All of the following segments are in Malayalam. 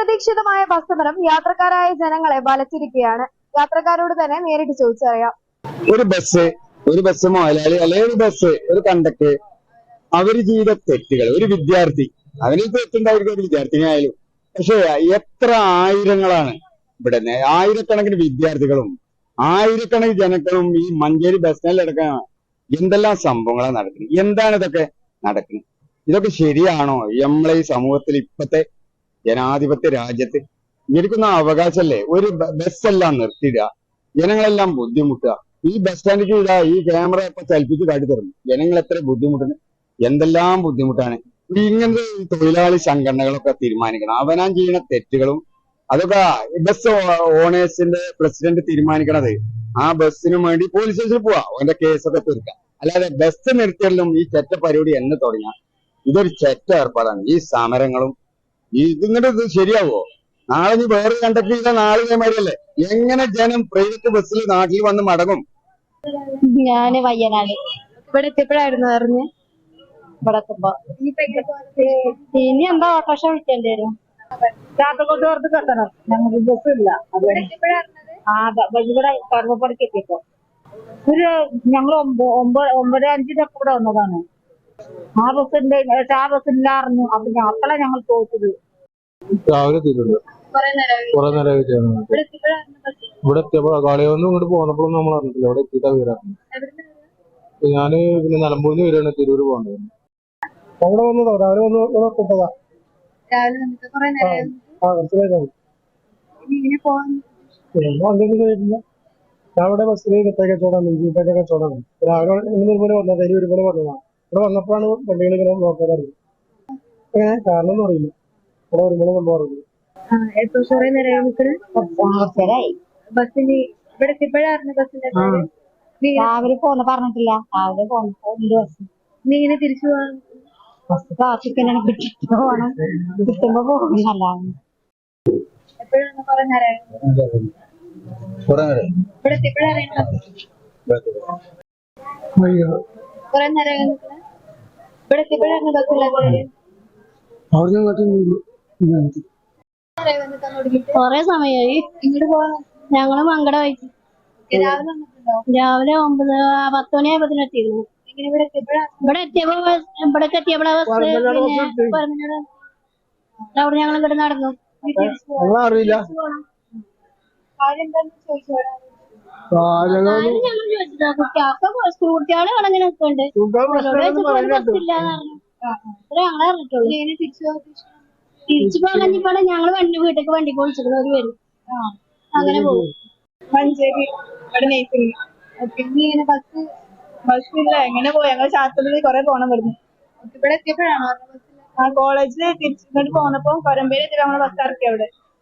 അപ്രതീക്ഷിതമായ ബസ് സമരം യാത്രക്കാരായ ജനങ്ങളെ വലച്ചിരിക്കുകയാണ്. യാത്രക്കാരോട് തന്നെ നേരിട്ട് ചോദിച്ചറിയാം. ഒരു ബസ് മുതലാളി അല്ലെങ്കിൽ ഒരു ബസ് ഒരു കണ്ടക്ടർ അവര് ചെയ്ത തെറ്റുകൾ, ഒരു വിദ്യാർത്ഥി അവന് തെറ്റുണ്ടായിരിക്കും, ഒരു വിദ്യാർത്ഥിനിയായാലും. പക്ഷെ എത്ര ആയിരങ്ങളാണ് ഇവിടെ, ആയിരക്കണക്കിന് വിദ്യാർത്ഥികളും ആയിരക്കണക്കിന് ജനങ്ങളും ഈ മഞ്ചേരി ബസ് സ്റ്റാൻഡിലടക്കം എന്തെല്ലാം സംഭവങ്ങളാണ് നടക്കുന്നത്. എന്താണ് ഇതൊക്കെ നടക്കുന്നത്? ഇതൊക്കെ ശരിയാണോ? നമ്മളെ ഈ സമൂഹത്തിൽ ഇപ്പത്തെ ജനാധിപത്യ രാജ്യത്ത് ഇവർക്കൊന്നും അവകാശമല്ലേ? ഒരു ബസ്സെല്ലാം നിർത്തിയിടുക, ജനങ്ങളെല്ലാം ബുദ്ധിമുട്ടുക. ഈ ബസ് സ്റ്റാൻഡിൽ ഇടാ, ഈ ക്യാമറ ഇപ്പൊ ചലിപ്പിച്ച് കാട്ടി തരുന്നു. ജനങ്ങൾ എത്ര ബുദ്ധിമുട്ടുണ്ട്, എന്തെല്ലാം ബുദ്ധിമുട്ടാണ്. ഇങ്ങനത്തെ തൊഴിലാളി സംഘടനകളൊക്കെ തീരുമാനിക്കണം. അവനാൻ ചെയ്യുന്ന തെറ്റുകളും അതൊക്കെ ബസ് ഓണേഴ്സിന്റെ പ്രസിഡന്റ് തീരുമാനിക്കണത്. ആ ബസ്സിന് വേണ്ടി പോലീസ് സ്റ്റേഷനിൽ പോവാ, അവന്റെ കേസൊക്കെ തീർക്കാം. അല്ലാതെ ബസ് നിർത്തിയാലും ഈ ചെറ്റ പരിപാടി എന്ന് തുടങ്ങിയ ഇതൊരു ചെറ്റ ഏർപ്പാടാണ്. ഈ സമരങ്ങളും ഇതിങ്ങോട്ട് ഇത് ശരിയാവോ? നാളെ നീ വേറെ കണ്ടക്ട് ചെയ്ത നാളെ ഇതേമാതിരിയല്ലേ? എങ്ങനെ ജനം പ്രൈവറ്റ് ബസ്സിൽ നാട്ടിൽ വന്ന് മടങ്ങും? ഞാന് വയ്യനാട് ഇവിടെ എത്തിയപ്പോഴായിരുന്നു അറിഞ്ഞ്. ഇവിടെ എത്തുമ്പോ ഇനി എന്താ ഓട്ടോറിക്ഷ വിളിക്കേണ്ടി വരും. ചാത്തക്കോട്ട് കെട്ടണം, ഞങ്ങൾക്ക് ബസ്സില്ല. ഇവിടെ കറുവപ്പടിക്ക് എത്തിയപ്പോ ഞങ്ങൾ 9:05 ഇവിടെ വന്നതാണ്. ആ ബസ്സിന്റെ ആ ബസ്സില്ല അറിഞ്ഞു. അപ്പൊ അപ്പളാ ഞങ്ങൾ തോറ്റത്. രാവിലെ എത്തിയിട്ടുണ്ട്, കുറെ നേരം ഇവിടെ എത്തിയപ്പോ കളിയൊന്നും ഇങ്ങോട്ട് പോന്നപ്പോഴൊന്നും നമ്മൾ അറിഞ്ഞിട്ടില്ല. ഇവിടെ എത്തിയിട്ടാ വരാറുണ്ട്. ഞാന് പിന്നെ നിലമ്പൂരിന്ന് വരികയാണ്, തിരൂര് പോകേണ്ടത്. അവിടെ വന്നതോ രാവിലെ വന്ന് ഇവിടെ കിട്ടതാ. ഞാൻ ഇവിടെ ബസ്സിൽ കച്ചവടം നെഞ്ചിട്ടൊക്കെ കച്ചവടമാണ്. രാവിലെ ഇങ്ങനെ വന്നത്, തിരൂര് പോലെ വന്നതാണ്. ഇവിടെ വന്നപ്പോഴാണ് വണ്ടികൾ ഇങ്ങനെ നോക്കാറുണ്ട്. കാരണം ഒന്നും അറിയില്ല. ഇവിടെ വരുമ്പോഴും സംഭവം രാവിലെ പോന്ന പറഞ്ഞിട്ടില്ല. രാവിലെ പോന്ന നീ ഇങ്ങനെ തിരിച്ചു പോകാൻ ബസ് കാത്തിക്കാനാണ്, കിട്ടിട്ട് പോകണം. കിട്ടുമ്പോ പോകുന്നല്ല. എപ്പോഴാണ് കുറെ നേരം ഇവിടെ എത്തിയപ്പോഴാണ് കുറെ നേരം ഇവിടെ എത്തിയപ്പോഴാണ് ബസ്സില്ലാത്ത കൊറേ സമയമായി. ഇങ്ങോട്ട് പോകാൻ ഞങ്ങള് മങ്കട വായിച്ചു. രാവിലെ വന്നിട്ടുണ്ടോ? രാവിലെ 10 മണിയായപ്പോ എത്തിയിരുന്നു. ഇങ്ങനെ ഇവിടെ എത്തിയപ്പോഴാ ഇവിടെ എത്തിയപ്പോഴാ ബസ് പിന്നെ അവിടെ ഞങ്ങൾ ഇങ്ങോട്ട് നടന്നു. അറിയില്ല. കുട്ടികള് കണങ്ങനെ നിൽക്കുന്നുണ്ട്. ഞങ്ങളെ അറിഞ്ഞിട്ടുള്ളൂ. തിരിച്ചു പോകാൻ ഞങ്ങള് വീട്ടിലേക്ക് വണ്ടി വിളിച്ചിട്ട് ഒരു വരും. അങ്ങനെ പോകും. മഞ്ചേരി ഇവിടെ നേഴ്സിംഗ്. ഇങ്ങനെ ബസ്സില്ല, എങ്ങനെ പോയി? ഞങ്ങൾ ശാസ്ത്രത്തിൽ കുറെ പോണം വരുന്നു. ഇവിടെ എത്തിയപ്പോഴാണോ ആ കോളേജിൽ തിരിച്ചിങ്ങോട്ട് പോന്നപ്പോ കൊരമ്പേരി എത്തി നമ്മളെ ബസ് ഇറക്കി.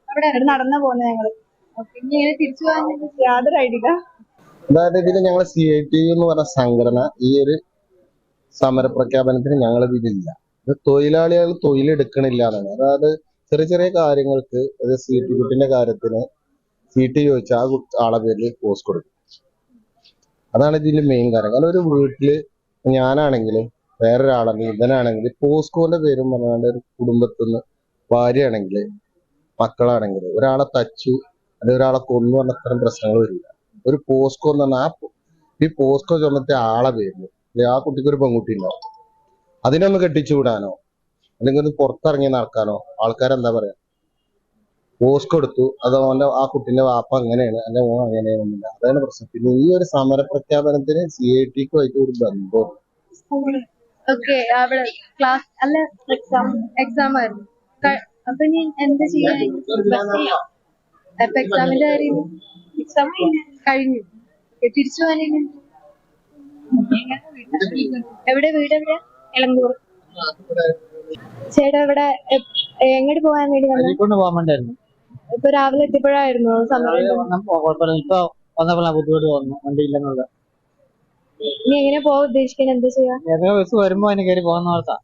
അവിടെ നടന്നു പോകുന്നത് ഞങ്ങള്. പിന്നെ ഇങ്ങനെ തിരിച്ചു പോകാൻ യാതൊരു ഐഡിയ. അതായത് ഇതില് ഞങ്ങൾ CIT എന്ന് പറഞ്ഞ സംഘടന ഈ ഒരു സമരപ്രഖ്യാപനത്തിന് ഞങ്ങൾ ഇതിലില്ല. ഇത് തൊഴിലാളികൾ തൊഴിലെടുക്കണില്ല എന്നാണ്. അതായത് ചെറിയ ചെറിയ കാര്യങ്ങൾക്ക്, അത് സീറ്റ് കുട്ടിന്റെ കാര്യത്തിന് സീറ്റ് ചോദിച്ചാൽ ആ ആളെ പേരിൽ പോസ്റ്റ് കൊടുക്കും. അതാണ് ഇതിന്റെ മെയിൻ കാര്യം. കാരണം ഒരു വീട്ടില് ഞാനാണെങ്കിൽ വേറൊരാളാണെങ്കിൽ ഇവനാണെങ്കിൽ പോസ്കോന്റെ പേരും പറഞ്ഞാണ്ട് ഒരു കുടുംബത്തിന്ന് ഭാര്യയാണെങ്കിൽ മക്കളാണെങ്കിൽ ഒരാളെ തച്ചു അല്ലെങ്കിൽ ഒരാളെ കൊന്നു പറഞ്ഞ അത്തരം പ്രശ്നങ്ങൾ വരില്ല. ഒരു പോസ്കോ എന്ന് പറഞ്ഞാൽ ഈ പോസ്കോ ചുമത്തിയ ആളെ പേരില് ആ കുട്ടിക്ക് ഒരു പെൺകുട്ടി ഉണ്ടാവും, അതിനൊന്ന് കെട്ടിച്ചുവിടാനോ അല്ലെങ്കിൽ ഒന്ന് പുറത്തിറങ്ങി നടക്കാനോ ആൾക്കാരെന്താ പറയാ, പോസ്കോ എടുത്തു, അത് അവന്റെ ആ കുട്ടിന്റെ വാപ്പ അങ്ങനെയാണ് അല്ലെ ഓ അങ്ങനെയാണെന്നില്ല. അതാണ് പ്രശ്നം. പിന്നെ ഈ ഒരു സമരപ്രഖ്യാപനത്തിന് CITക്കും ആയിട്ട് ഒരു ബന്ധം. ക്ലാസ് അല്ല, എക്സാം ആയിരുന്നു. അപ്പൊ ഇനി എന്താ ചെയ്യാൻ? അപ്പൊ എക്സാമിന്റെ കാര്യം എക്സാം കഴിഞ്ഞു. തിരിച്ചു പോകാൻ എവിടെ? വീട് എവിടെയാ? എളങ്കൂർ. ചേട്ടാ ഇവിടെ എങ്ങോട്ട് പോകാൻ വേണ്ടി പോകാൻ ഇപ്പൊ രാവിലെ എത്തിയപ്പോഴായിരുന്നു സമയം? ഇപ്പൊ വന്നപ്പോൾ ബുദ്ധിമുട്ട് തോന്നുന്നു, വണ്ടി ഇല്ലെന്നുള്ള. ഇനി എങ്ങനെ പോകാൻ ഉദ്ദേശിക്കുന്നത്? എന്താ ചെയ്യാ? ബസ് വരുമ്പോ അതിന് കയറി പോകുന്ന ഓർത്താ.